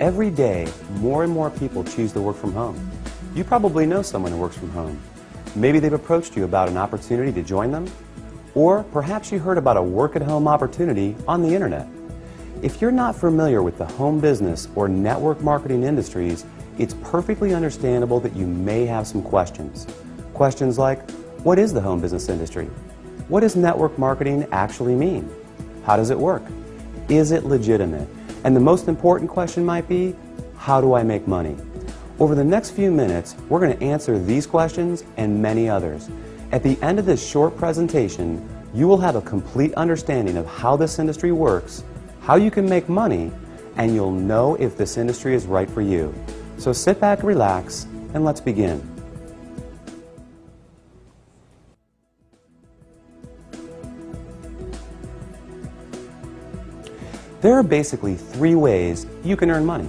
Every day, more and more people choose to work from home. You probably know someone who works from home. Maybe they've approached you about an opportunity to join them, or perhaps you heard about a work-at-home opportunity on the internet. If you're not familiar with the home business or network marketing industries, it's perfectly understandable that you may have some questions. Questions like, what is the home business industry? What does network marketing actually mean? How does it work? Is it legitimate? And the most important question might be, how do I make money? Over the next few minutes, we're going to answer these questions and many others. At the end of this short presentation, you will have a complete understanding of how this industry works, how you can make money, and you'll know if this industry is right for you. So sit back, relax, and let's begin. There are basically three ways you can earn money.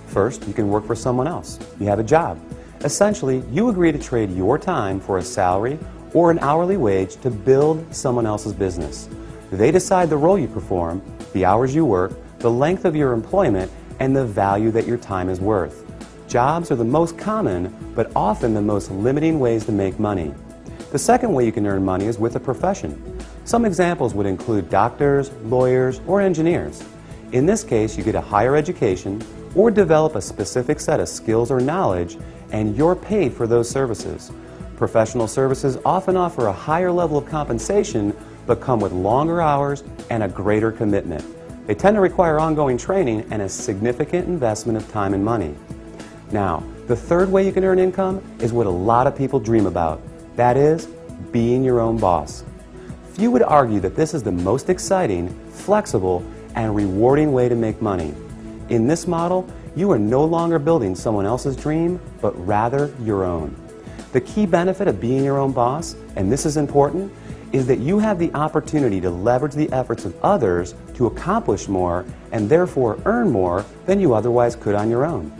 First, you can work for someone else. You have a job. Essentially, you agree to trade your time for a salary or an hourly wage to build someone else's business. They decide the role you perform, the hours you work, the length of your employment, and the value that your time is worth. Jobs are the most common, but often the most limiting ways to make money. The second way you can earn money is with a profession. Some examples would include doctors, lawyers, or engineers. In this case, you get a higher education or develop a specific set of skills or knowledge, and you're paid for those services. Professional services often offer a higher level of compensation, but come with longer hours and a greater commitment. They tend to require ongoing training and a significant investment of time and money. Now, the third way you can earn income is what a lot of people dream about. That is, being your own boss. Few would argue that this is the most exciting, flexible, and rewarding way to make money. In this model, you are no longer building someone else's dream, but rather your own. The key benefit of being your own boss, and this is important, is that you have the opportunity to leverage the efforts of others to accomplish more and therefore earn more than you otherwise could on your own.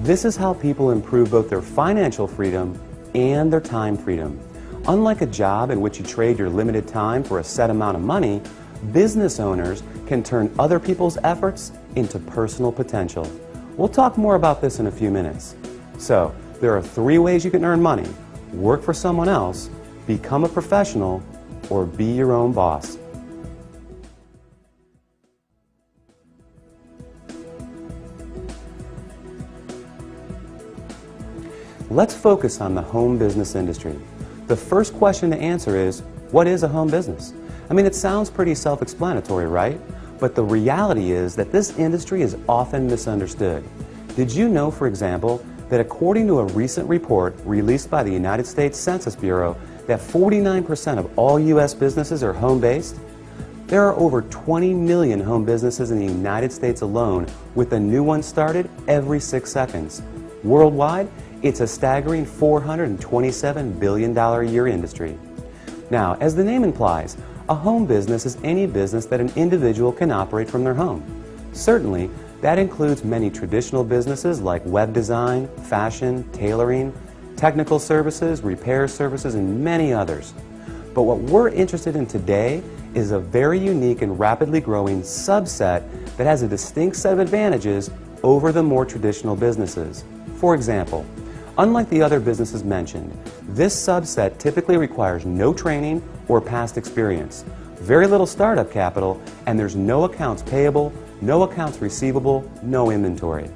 This is how people improve both their financial freedom and their time freedom. Unlike a job in which you trade your limited time for a set amount of money, business owners can turn other people's efforts into personal potential. We'll talk more about this in a few minutes. So, there are three ways you can earn money: work for someone else, become a professional, or be your own boss. Let's focus on the home business industry. The first question to answer is, what is a home business? I mean, it sounds pretty self-explanatory, right? But the reality is that this industry is often misunderstood. Did you know, for example, that according to a recent report released by the United States Census Bureau, that 49% of all U.S. businesses are home-based? There are over 20 million home businesses in the United States alone, with a new one started every 6 seconds. Worldwide, it's a staggering $427 billion a year industry. Now, as the name implies, a home business is any business that an individual can operate from their home. Certainly, that includes many traditional businesses like web design, fashion, tailoring, technical services, repair services, and many others. But what we're interested in today is a very unique and rapidly growing subset that has a distinct set of advantages over the more traditional businesses. For example, unlike the other businesses mentioned, this subset typically requires no training or past experience, very little startup capital, and there's no accounts payable, no accounts receivable, no inventory.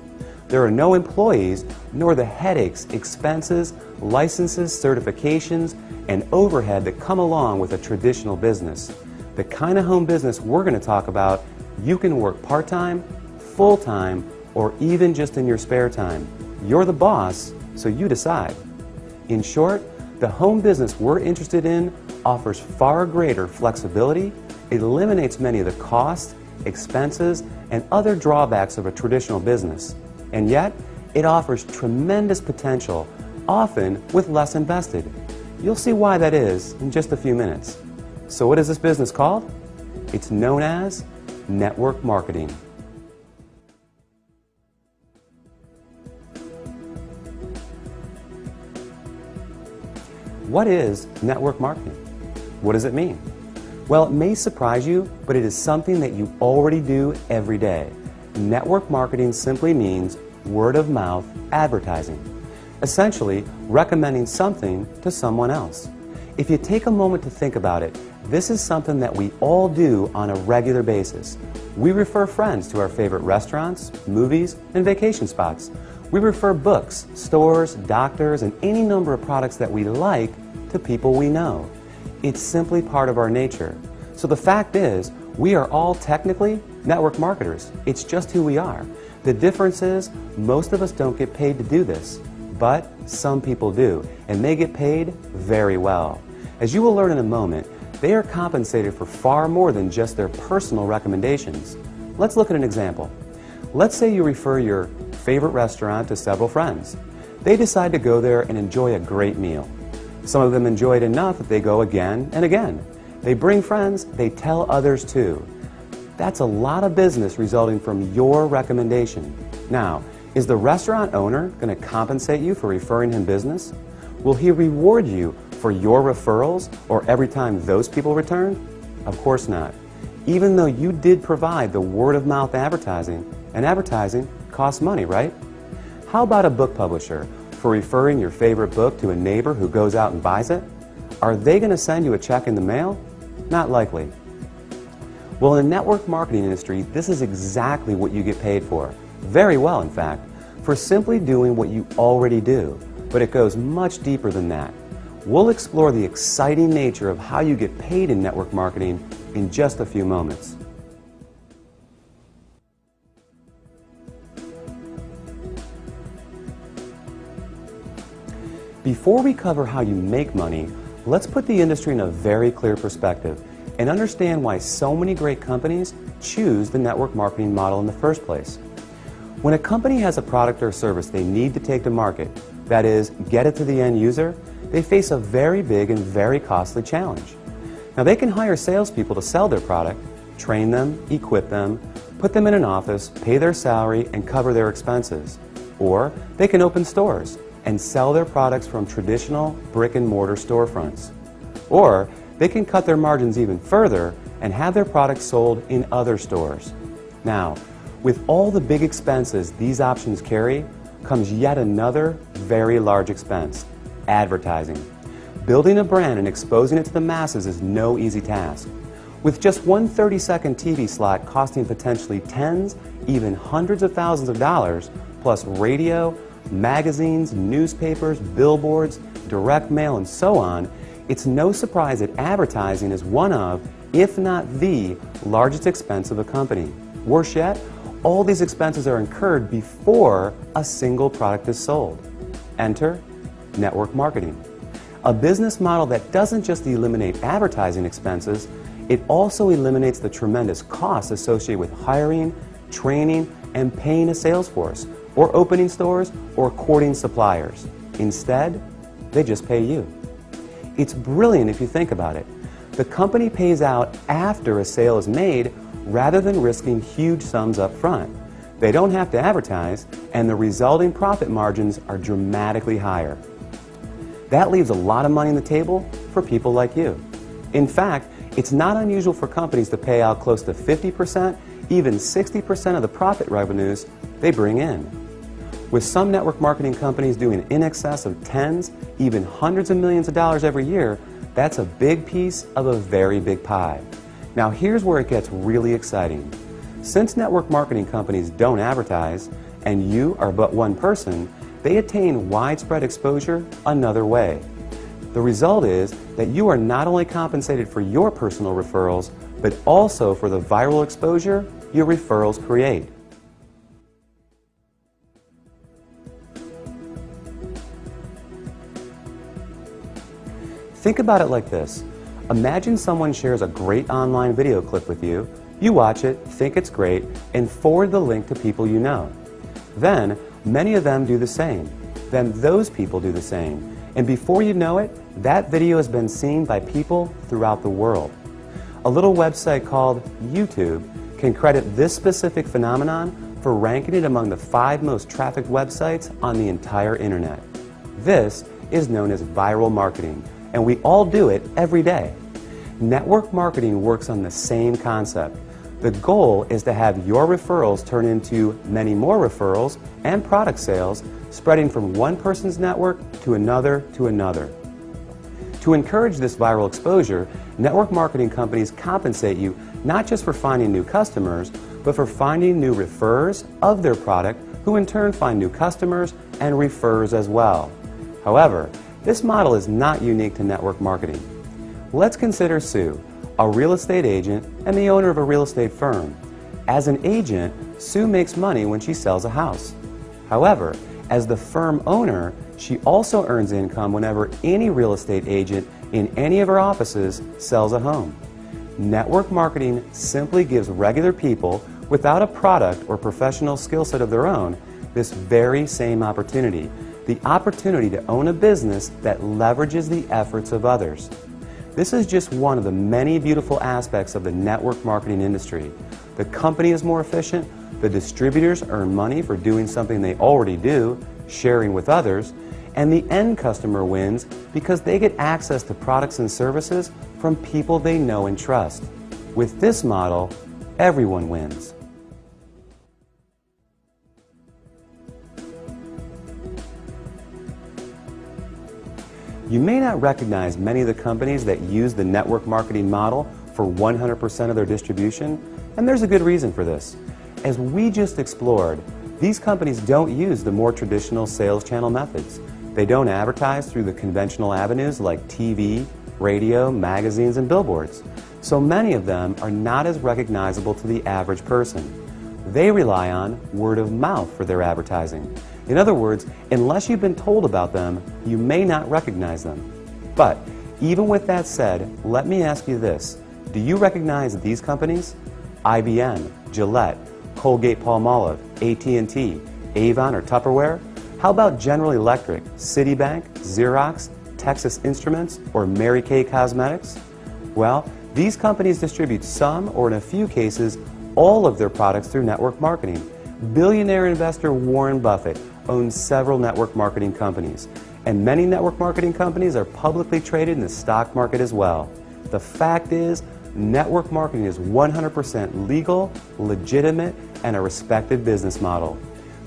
There are no employees, nor the headaches, expenses, licenses, certifications, and overhead that come along with a traditional business. The kind of home business we're going to talk about, you can work part-time, full-time, or even just in your spare time. You're the boss, so you decide. In short, the home business we're interested in offers far greater flexibility, it eliminates many of the costs, expenses, and other drawbacks of a traditional business. And yet, it offers tremendous potential, often with less invested. You'll see why that is in just a few minutes. So what is this business called? It's known as network marketing. What is network marketing? What does it mean? Well, it may surprise you, but it is something that you already do every day. network marketing simply means word-of-mouth advertising, essentially recommending something to someone else. If you take a moment to think about it, this is something that we all do on a regular basis. We refer friends to our favorite restaurants, movies, and vacation spots. We refer books, stores, doctors, and any number of products that we like to people we know. It's simply part of our nature. So the fact is, we are all technically network marketers. It's just who we are. The difference is, most of us don't get paid to do this, but some people do, and they get paid very well. As you will learn in a moment, they are compensated for far more than just their personal recommendations. Let's look at an example. Let's say you refer your favorite restaurant to several friends. They decide to go there and enjoy a great meal. Some of them enjoy it enough that they go again and again. They bring friends, they tell others too. That's a lot of business resulting from your recommendation. Now, is the restaurant owner going to compensate you for referring him business? Will he reward you for your referrals or every time those people returned? Of course not. Even though you did provide the word-of-mouth advertising, and advertising costs money, right? How about a book publisher for referring your favorite book to a neighbor who goes out and buys it? Are they going to send you a check in the mail? Not likely. Well, in the network marketing industry, this is exactly what you get paid for. Very well, in fact, for simply doing what you already do. But it goes much deeper than that. We'll explore the exciting nature of how you get paid in network marketing in just a few moments. Before we cover how you make money, let's put the industry in a very clear perspective and understand why so many great companies choose the network marketing model in the first place. When a company has a product or service they need to take to market, that is, get it to the end user, they face a very big and very costly challenge. Now, they can hire salespeople to sell their product, train them, equip them, put them in an office, pay their salary, and cover their expenses. Or they can open stores and sell their products from traditional brick-and-mortar storefronts. Or they can cut their margins even further and have their products sold in other stores. Now, with all the big expenses these options carry, comes yet another very large expense: advertising. Building a brand and exposing it to the masses is no easy task. With just one 30-second TV slot costing potentially tens, even hundreds of thousands of dollars, plus radio, magazines, newspapers, billboards, direct mail, and so on, it's no surprise that advertising is one of, if not the, largest expense of a company. Worse yet, all these expenses are incurred before a single product is sold. Enter network marketing. A business model that doesn't just eliminate advertising expenses, it also eliminates the tremendous costs associated with hiring, training, and paying a sales force, or opening stores, or courting suppliers. Instead, they just pay you. It's brilliant if you think about it. The company pays out after a sale is made rather than risking huge sums up front. They don't have to advertise, and the resulting profit margins are dramatically higher. That leaves a lot of money on the table for people like you. In fact, it's not unusual for companies to pay out close to 50%, even 60% of the profit revenues they bring in. With some network marketing companies doing in excess of tens, even hundreds of millions of dollars every year, that's a big piece of a very big pie. Now here's where it gets really exciting. Since network marketing companies don't advertise, and you are but one person, they attain widespread exposure another way. The result is that you are not only compensated for your personal referrals, but also for the viral exposure your referrals create. Think about it like this. Imagine someone shares a great online video clip with you. You watch it, think it's great, and forward the link to people you know. Then, many of them do the same. Then those people do the same. And before you know it, that video has been seen by people throughout the world. A little website called YouTube can credit this specific phenomenon for ranking it among the 5 most trafficked websites on the entire internet. This is known as viral marketing, and we all do it every day. Network marketing works on the same concept. The goal is to have your referrals turn into many more referrals and product sales, spreading from one person's network to another to another. To encourage this viral exposure, network marketing companies compensate you not just for finding new customers, but for finding new referrers of their product, who in turn find new customers and referrers as well. However, this model is not unique to network marketing. Let's consider Sue, a real estate agent and the owner of a real estate firm. As an agent, Sue makes money when she sells a house. However, as the firm owner, she also earns income whenever any real estate agent in any of her offices sells a home. Network marketing simply gives regular people without a product or professional skill set of their own this very same opportunity, the opportunity to own a business that leverages the efforts of others. This is just one of the many beautiful aspects of the network marketing industry. The company is more efficient, the distributors earn money for doing something they already do, sharing with others, and the end customer wins because they get access to products and services from people they know and trust. With this model, everyone wins. You may not recognize many of the companies that use the network marketing model for 100% of their distribution, and there's a good reason for this. As we just explored, these companies don't use the more traditional sales channel methods. They don't advertise through the conventional avenues like TV, radio, magazines, and billboards. So many of them are not as recognizable to the average person. They rely on word of mouth for their advertising. In other words, unless you've been told about them, you may not recognize them. But even with that said, let me ask you this. Do you recognize these companies? IBM, Gillette, Colgate-Palmolive, AT&T, Avon, or Tupperware? How about General Electric, Citibank, Xerox, Texas Instruments, or Mary Kay Cosmetics? Well, these companies distribute some, or in a few cases, all of their products through network marketing. Billionaire investor Warren Buffett owns several network marketing companies, and many network marketing companies are publicly traded in the stock market as well. The fact is, network marketing is 100% legal, legitimate, and a respected business model.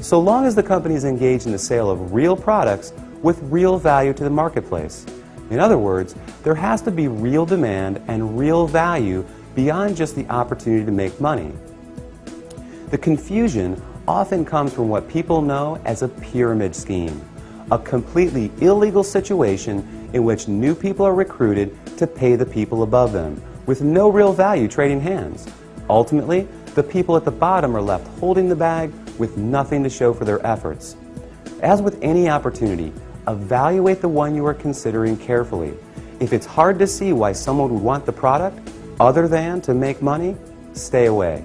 So long as the company is engaged in the sale of real products with real value to the marketplace. In other words, there has to be real demand and real value beyond just the opportunity to make money. The confusion often comes from what people know as a pyramid scheme, a completely illegal situation in which new people are recruited to pay the people above them, with no real value trading hands. Ultimately, the people at the bottom are left holding the bag with nothing to show for their efforts. As with any opportunity, evaluate the one you are considering carefully. If it's hard to see why someone would want the product other than to make money, stay away.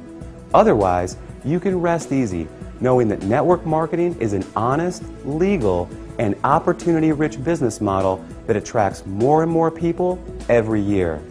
Otherwise, you can rest easy knowing that network marketing is an honest, legal, and opportunity-rich business model that attracts more and more people every year.